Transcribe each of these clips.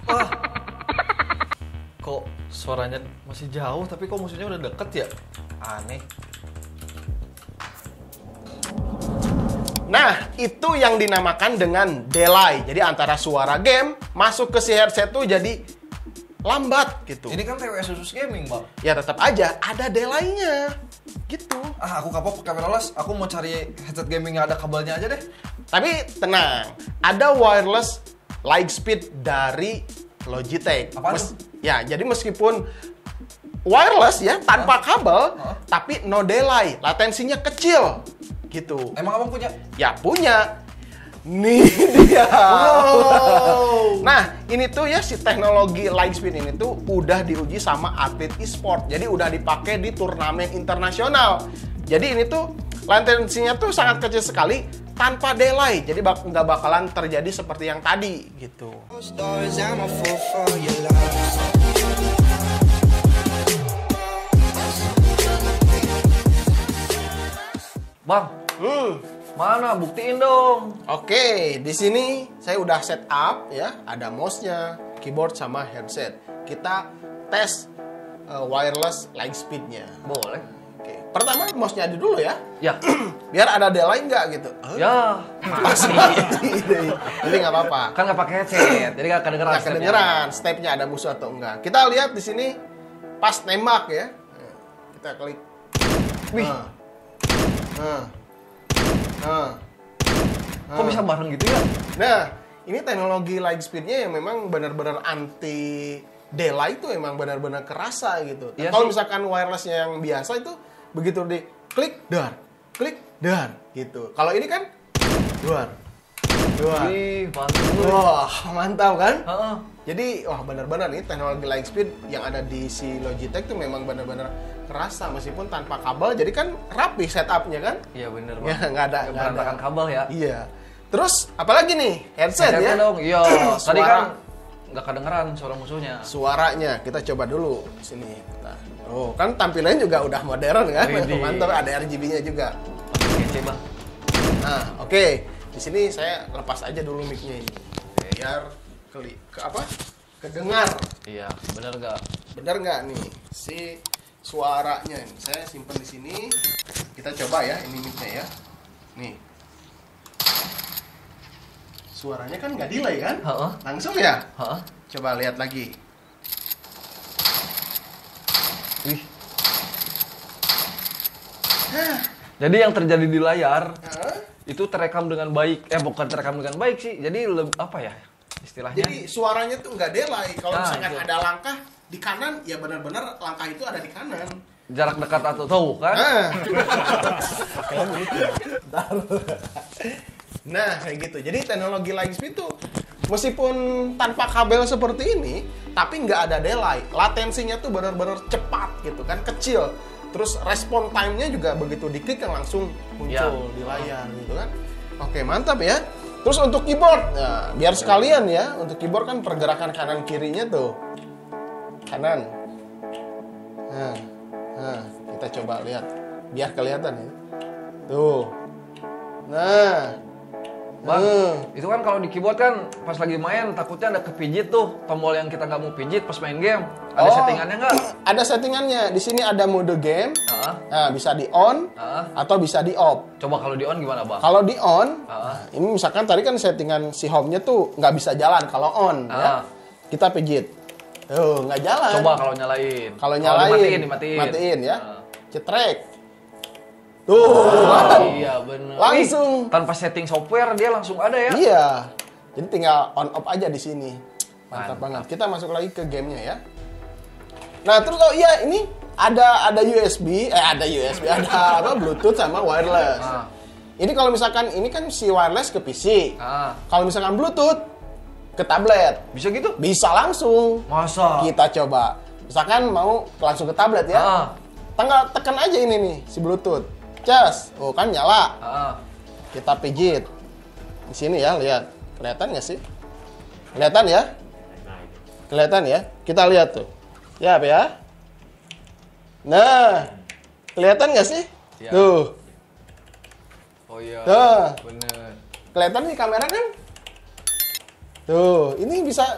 Wah, kok suaranya masih jauh tapi kok musuhnya udah deket ya? Aneh. Nah, itu yang dinamakan dengan delay. Jadi antara suara game masuk ke si headset tuh jadi lambat gitu. Ini kan TWS khusus gaming, Bang. Ya tetap aja ada delay-nya. Gitu. Ah, aku kapok pakai wireless. Aku mau cari headset gaming yang ada kabelnya aja deh. Tapi tenang, ada wireless Lightspeed dari Logitech. Apaan tuh? Ya, jadi meskipun wireless ya tanpa kabel, tapi no delay, latensinya kecil. Gitu. Emang abang punya? Ya punya. Nih dia. Wow. Nah, ini tuh ya si teknologi Lightspeed ini tuh udah diuji sama atlet e-sport. Jadi udah dipakai di turnamen internasional. Jadi ini tuh latensinya tuh sangat kecil sekali tanpa delay. Jadi nggak bakalan terjadi seperti yang tadi gitu. Bang, mana? Buktiin dong. Oke, di sini saya udah set up ya, ada mouse-nya, keyboard sama headset. Kita tes wireless Lightspeed-nya. Boleh. Oke, pertama mouse-nya aja dulu ya. Ya. Biar ada delay nggak gitu. Ya. Pas banget ini. Jadi nggak apa-apa. Kan nggak pakai headset, jadi nggak kedengeran. Nggak kedengeran stepnya ada musuh atau enggak. Kita lihat di sini pas nembak ya. Kita klik. Wih. Kok bisa bareng gitu ya? Nah, ini teknologi Lightspeed-nya yang memang benar-benar anti delay itu emang benar-benar kerasa gitu. Iya Kalau sih. misalkan wireless-nya yang biasa itu begitu di klik dar gitu. Kalau ini kan dar. Wih, mantap. Wah, mantap kan? Heeh. Jadi, wah benar-benar nih teknologi Lightspeed yang ada di si Logitech tuh memang benar-benar kerasa meskipun tanpa kabel. Jadi kan rapi setupnya kan? Iya bener, Bang. Ya, nggak ada. Berantakan kabel ya. Iya. Terus apalagi nih headset Headsetnya ya? dong. Iya, tadi Suara. kan nggak kedengeran suara musuhnya. Suaranya kita coba dulu sini. Oh, kan tampilannya juga udah modern kan? Widih. Mantap, ada RGB-nya juga. Kece, Bang. Nah, oke. Di sini saya lepas aja dulu mic-nya ini. Biar kedengar. Iya, bener nggak? Bener nggak nih si suaranya? Ini saya simpan di sini. Kita coba ya ini mic-nya ya. Nih. Suaranya kan nggak delay kan? Heeh. Langsung ya? Heeh. Coba lihat lagi. Wih. Jadi yang terjadi di layar itu terekam dengan baik. Bukan terekam dengan baik sih. Jadi apa ya istilahnya? Jadi suaranya tuh nggak delay. Kalau Nah, misalkan itu. ada langkah di kanan, ya benar-benar langkah itu ada di kanan. Jarak dekat atau tahu kan? Nah, kayak gitu. Jadi teknologi Lightspeed tuh meskipun tanpa kabel seperti ini, tapi nggak ada delay. Latensinya tuh benar-benar cepat gitu kan, kecil. Terus respon time-nya juga begitu diklik kan langsung muncul di layar gitu kan. Oke, mantap ya. Terus untuk keyboard, nah, biar sekalian ya, untuk keyboard kan pergerakan kanan kirinya tuh. Kanan. Nah, kita coba lihat. Biar kelihatan ya. Tuh. Nah. Bang, itu kan kalau di keyboard kan pas lagi main takutnya ada kepijit tuh tombol yang kita nggak mau pijit pas main game. Ada settingannya nggak? Ada settingannya. Di sini ada mode game. Heeh. Nah, bisa di on atau bisa di off. Coba kalau di on gimana, Bang? Kalau di on, ini misalkan tadi kan settingan si home-nya tuh nggak bisa jalan kalau on ya. Kita pijit. Tuh, nggak jalan. Coba kalau nyalain. Kalau nyalain, matiin ya. Cetrek. Tuh, Iya bener. langsung. Tanpa setting software dia langsung ada ya? Iya. Jadi tinggal on off aja di sini. Mantap Mantap. banget. Kita masuk lagi ke gamenya ya. Nah, terus oh iya ini ada USB, ada Bluetooth sama wireless. Ini kalau misalkan ini kan si wireless ke PC. Kalau misalkan Bluetooth ke tablet. Bisa gitu? Bisa langsung. Masa? Kita coba. Misalkan mau langsung ke tablet ya. Tinggal tekan aja ini nih si Bluetooth. Cas. Oh, kan nyala. Kita pijit. Di sini ya, lihat. Kelihatan nggak sih? Kelihatan ya? Kelihatan ya? Kita lihat tuh. Ya, apa ya? Nah, kelihatan nggak sih? Ya. Tuh. Oh iya. Tuh. Bener. Kelihatan di kamera kan? Tuh, ini bisa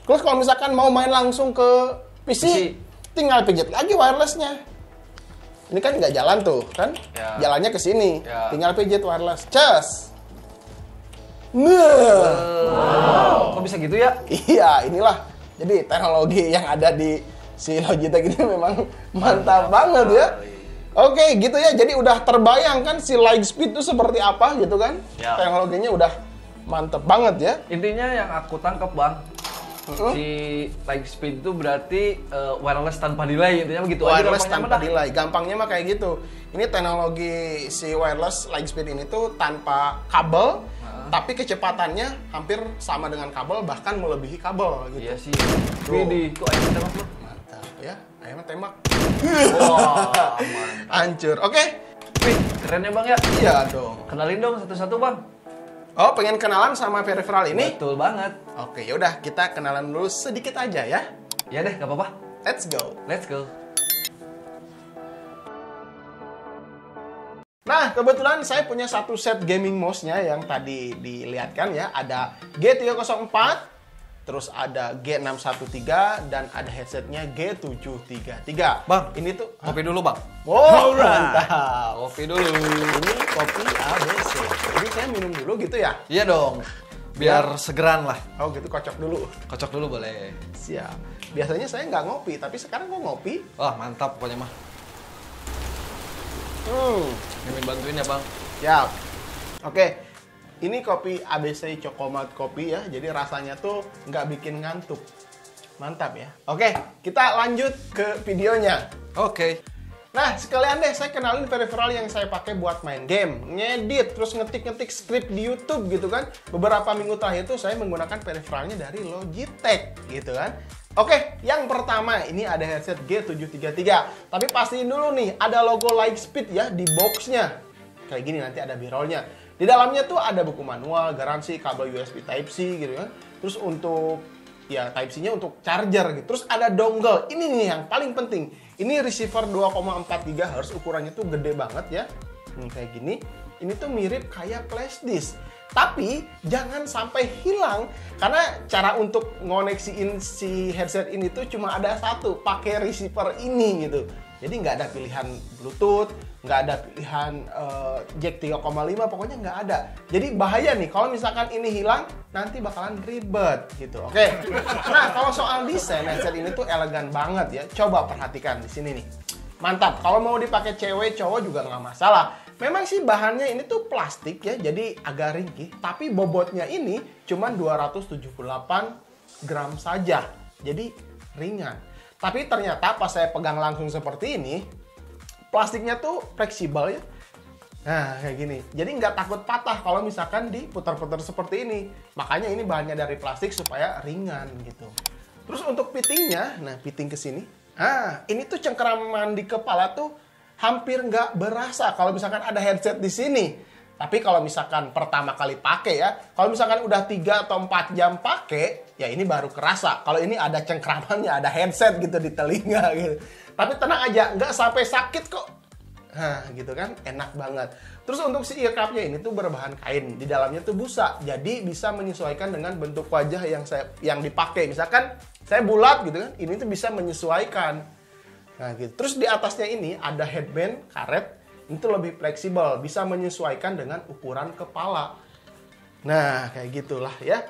Terus kalau misalkan mau main langsung ke PC. Tinggal pijit lagi wirelessnya. Ini kan nggak jalan tuh, kan? Ya. Jalannya ke sini. Ya. Tinggal pijit wireless. Cas. Nah. Kok bisa gitu ya? Iya, inilah. Jadi teknologi yang ada di si Logitech ini memang mantap banget ya. Oke, gitu ya. Jadi udah terbayang kan si Lightspeed itu seperti apa gitu kan? Ya. Teknologinya udah mantep banget ya. Intinya yang aku tangkap bang, si Lightspeed itu berarti wireless tanpa delay, intinya begitu aja. Wireless gampangnya tanpa mah dah. delay, gampangnya mah kayak gitu. Ini teknologi si wireless Lightspeed ini tuh tanpa kabel, tapi kecepatannya hampir sama dengan kabel, bahkan melebihi kabel gitu. Iya sih. Widih, kok ayam tembak lu? Mantap ya, ayamnya tembak. Wah, aman. Hancur. Oke. Wih, keren ya bang ya. Iya dong. Kenalin dong satu-satu bang. Oh, pengen kenalan sama peripheral ini? Betul banget. Oke, yaudah kita kenalan dulu sedikit aja ya. Ya deh, gak apa-apa. Let's go. Let's go. Nah, kebetulan saya punya satu set gaming mouse-nya yang tadi dilihatkan ya. Ada G304, terus ada G613, dan ada headsetnya G733. Bang, ini tuh... Kopi dulu bang. Oh, mantap. Kopi dulu. Ini kopi ABC. Jadi saya minum dulu gitu ya? Iya dong. Biar segeran lah. Oh gitu, kocok dulu. Kocok dulu boleh. Siap. Biasanya saya nggak ngopi, tapi sekarang kok ngopi. Wah mantap pokoknya mah. Mimin bantuin ya bang. Siap. Oke. Ini kopi ABC Chocomat Kopi ya. Jadi rasanya tuh nggak bikin ngantuk. Mantap ya. Oke, kita lanjut ke videonya. Oke. Nah, sekalian deh saya kenalin peripheral yang saya pakai buat main game, ngedit, terus ngetik-ngetik skrip di YouTube gitu kan. Beberapa minggu terakhir itu saya menggunakan peripheralnya dari Logitech gitu kan. Oke, yang pertama ini ada headset G733. Tapi pastiin dulu nih, ada logo Lightspeed ya di boxnya. Kayak gini, nanti ada birolnya. Di dalamnya tuh ada buku manual, garansi, kabel USB Type-C gitu kan. Terus untuk ya Type-C-nya untuk charger gitu. Terus ada dongle. Ini nih yang paling penting. Ini receiver 2,4 GHz, ukurannya tuh gede banget ya. Kayak gini. Ini tuh mirip kayak flash disk. Tapi jangan sampai hilang karena cara untuk ngoneksiin si headset ini tuh cuma ada satu, pakai receiver ini gitu. Jadi nggak ada pilihan Bluetooth, nggak ada pilihan jack 3,5, pokoknya nggak ada. Jadi bahaya nih kalau misalkan ini hilang, nanti bakalan ribet gitu. Oke. Nah, kalau soal desain headset ini tuh elegan banget ya. Coba perhatikan di sini nih. Mantap. Kalau mau dipakai cewek, cowok juga nggak masalah. Memang sih bahannya ini tuh plastik ya, jadi agak ringkih. Tapi bobotnya ini cuma 278 gram saja. Jadi ringan. Tapi ternyata pas saya pegang langsung seperti ini, plastiknya tuh fleksibel ya. Nah, kayak gini. Jadi nggak takut patah kalau misalkan diputar-putar seperti ini. Makanya ini bahannya dari plastik supaya ringan gitu. Terus untuk fittingnya, nah fitting ke sini. Ah, ini tuh cengkeraman di kepala tuh hampir nggak berasa kalau misalkan ada headset di sini. Tapi kalau misalkan pertama kali pakai ya, kalau misalkan udah 3 atau 4 jam pakai, ya ini baru kerasa. Kalau ini ada cengkeramannya, ada headset gitu di telinga gitu. Tapi tenang aja, nggak sampai sakit kok. Nah, gitu kan, enak banget. Terus untuk si ear cup-nya ini tuh berbahan kain, di dalamnya tuh busa. Jadi bisa menyesuaikan dengan bentuk wajah yang dipakai. Misalkan saya bulat gitu kan, ini tuh bisa menyesuaikan. Nah, gitu. Terus di atasnya ini ada headband karet. Itu lebih fleksibel, bisa menyesuaikan dengan ukuran kepala. Nah, kayak gitulah ya.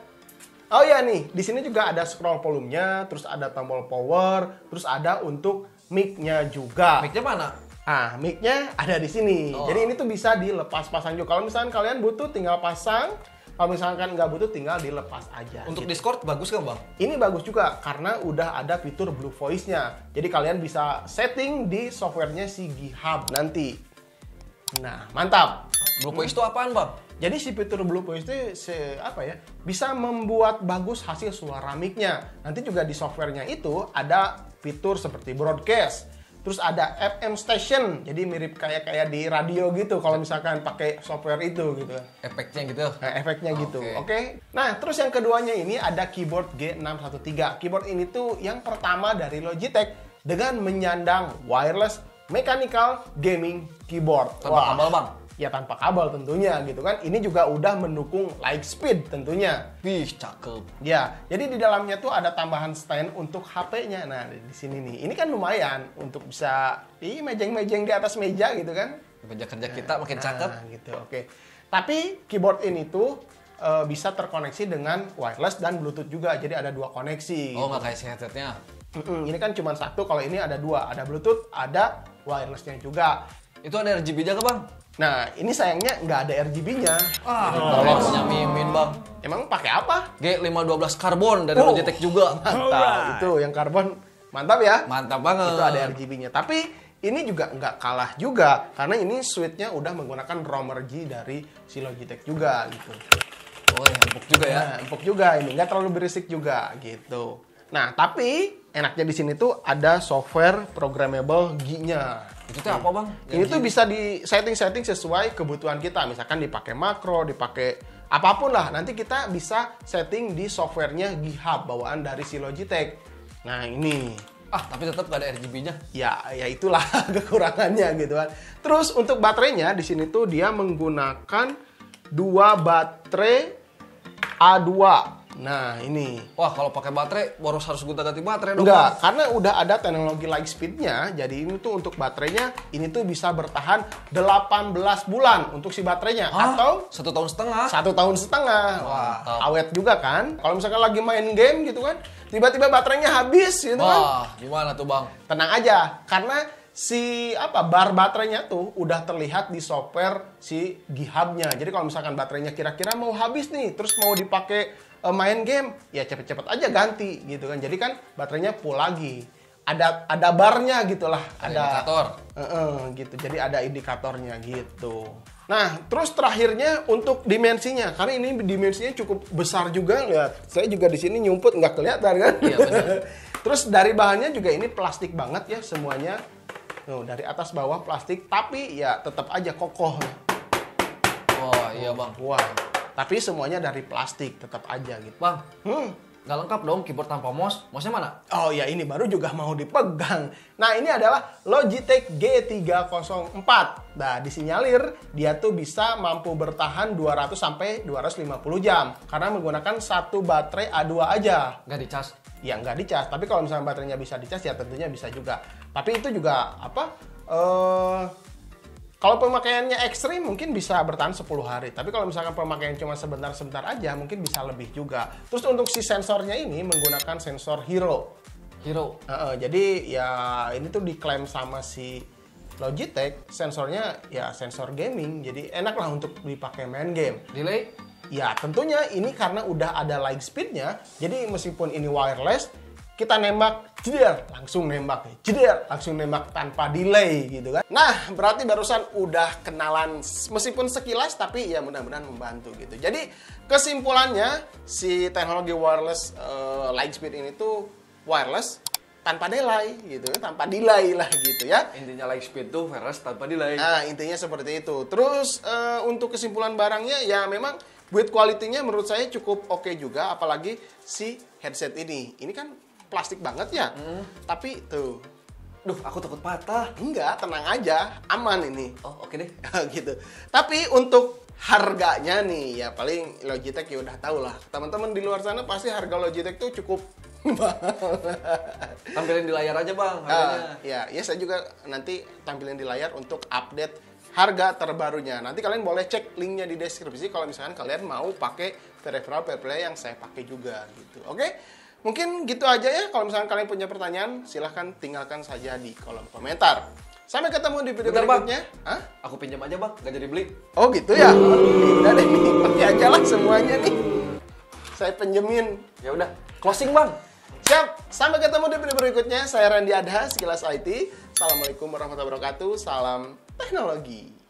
Oh ya nih, di sini juga ada scroll volumenya, terus ada tombol power, terus ada untuk mic-nya juga. Mic-nya mana? Ah, mic-nya ada di sini. Oh. Jadi ini tuh bisa dilepas-pasang juga. Kalau misalkan kalian butuh tinggal pasang, kalau misalkan nggak butuh tinggal dilepas aja. Untuk gitu. Discord bagus kan bang? Ini bagus juga karena udah ada fitur Blue Voice-nya. Jadi kalian bisa setting di softwarenya si GitHub nanti. Nah, mantap. Blue Voice itu apaan bang? Jadi si fitur Blue Voice itu bisa membuat bagus hasil suara mic-nya. Nanti juga di softwarenya itu ada fitur seperti broadcast. Terus ada FM station. Jadi mirip kayak di radio gitu kalau misalkan pakai software itu gitu. Efeknya gitu? Nah, efeknya gitu. Oke. Oke. Nah, terus yang keduanya ini ada keyboard G613. Keyboard ini tuh yang pertama dari Logitech dengan menyandang wireless mechanical gaming keyboard. Tanpa kabel bang? ya tanpa kabel tentunya gitu kan. Ini juga udah mendukung Lightspeed tentunya. Wih, cakep. Ya, jadi di dalamnya tuh ada tambahan stand untuk HP-nya. Nah, di sini nih. Ini kan lumayan untuk bisa mejeng-mejeng di atas meja gitu kan. Meja kerja kita makin cakep. Nah, gitu. Oke. Tapi keyboard ini tuh bisa terkoneksi dengan wireless dan Bluetooth juga. Jadi ada 2 koneksi. Oh, gitu. nggak kayak si headsetnya. Ini kan cuma 1, kalau ini ada 2. Ada Bluetooth, ada wirelessnya juga. Itu ada RGB jaga bang? Nah, ini sayangnya nggak ada RGB-nya. Tolong punya Mimin bang. Emang pakai apa? G512 karbon dari Logitech juga. Mantap. Itu yang karbon. Mantap ya? Mantap banget. Itu ada RGB-nya. Tapi ini juga nggak kalah juga. Karena ini switch-nya udah menggunakan ROM RG dari si Logitech juga gitu. Oh, ya, empuk juga ya. Nah, empuk juga ini. Nggak terlalu berisik juga gitu. Nah, tapi enaknya di sini tuh ada software programmable G-nya. Itu tuh apa bang? Ini tuh bisa di setting-setting sesuai kebutuhan kita. Misalkan dipakai makro, dipakai apapun lah. Nanti kita bisa setting di softwarenya GitHub bawaan dari si Logitech. Nah ini, Tapi tetap gak ada RGB-nya. ya itulah kekurangannya gitu kan. Terus untuk baterainya di sini tuh dia menggunakan 2 baterai A2. Nah ini. Wah, kalau pakai baterai harus gonta-ganti baterai dong. Enggak, Bang. karena udah ada teknologi Lightspeed-nya. Jadi ini tuh untuk baterainya, ini tuh bisa bertahan 18 bulan untuk si baterainya. Atau 1,5 tahun. 1,5 tahun. Wah, Mantap. awet juga kan. Kalau misalkan lagi main game gitu kan, tiba-tiba baterainya habis gitu kan. Wah, gimana tuh bang? Tenang aja, karena si bar baterainya tuh udah terlihat di software si GitHub-nya. Jadi kalau misalkan baterainya kira-kira mau habis nih, terus mau dipakai main game, ya cepet-cepet aja ganti gitu kan. Jadi kan baterainya full lagi. Ada barnya gitulah, Ada indikator. Gitu. Jadi ada indikatornya gitu. Nah, terus terakhirnya untuk dimensinya, karena ini dimensinya cukup besar juga. Lihat, saya juga di sini nyumput nggak kelihatan kan? Iya, benar. Terus dari bahannya juga ini plastik banget ya semuanya. Tuh, dari atas bawah plastik, tapi ya tetap aja kokoh. Wah, iya bang. Wah, tapi semuanya dari plastik tetap aja gitu. Bang, nggak lengkap dong keyboard tanpa mouse. Mouse-nya mana? Oh ya, ini baru juga mau dipegang. Nah, ini adalah Logitech G304. Nah, disinyalir dia tuh bisa mampu bertahan 200 sampai 250 jam karena menggunakan 1 baterai A2 aja. Nggak dicas. Ya nggak dicas, tapi kalau misalnya baterainya bisa dicas ya tentunya bisa juga. Tapi itu juga kalau pemakaiannya ekstrim mungkin bisa bertahan 10 hari. Tapi kalau misalkan pemakaian cuma sebentar-sebentar aja mungkin bisa lebih juga. Terus untuk si sensornya ini menggunakan sensor Hero. Jadi ya ini tuh diklaim sama si Logitech, sensornya ya sensor gaming. Jadi enak lah untuk dipakai main game. Delay? Ya tentunya ini karena udah ada Lightspeed-nya. Jadi meskipun ini wireless, kita nembak, jeder, langsung nembak, jeder, langsung nembak tanpa delay gitu kan. Nah, berarti barusan udah kenalan meskipun sekilas tapi ya mudah-mudahan membantu gitu. Jadi kesimpulannya si teknologi wireless Lightspeed ini tuh wireless tanpa delay gitu, tanpa delay lah gitu ya. Intinya Lightspeed tuh wireless tanpa delay. Nah, intinya seperti itu. Terus untuk kesimpulan barangnya ya memang build quality-nya menurut saya cukup oke juga, apalagi si headset ini. Ini kan plastik banget ya, tapi tuh, Duh, aku takut patah. enggak, tenang aja, aman ini. Oh, oke deh. Gitu. Tapi untuk harganya nih, ya paling Logitech ya udah tahu lah. Teman-teman di luar sana pasti harga Logitech tuh cukup mahal. Tampilin di layar aja bang harganya. Ya saya juga nanti tampilin di layar untuk update harga terbarunya. Nanti kalian boleh cek linknya di deskripsi kalau misalkan kalian mau pakai peripheral yang saya pakai juga gitu. Oke? Mungkin gitu aja ya. Kalau misalkan kalian punya pertanyaan, silahkan tinggalkan saja di kolom komentar. Sampai ketemu di video Bentar, Bang. berikutnya. Hah? Aku pinjam aja bang, nggak jadi beli. Oh gitu ya? Udah deh nih, pakai aja lah semuanya nih. Saya pinjemin. Ya udah, closing bang. Siap, sampai ketemu di video berikutnya. Saya Randy Adha, Sekilas IT. Assalamualaikum warahmatullahi wabarakatuh. Salam teknologi.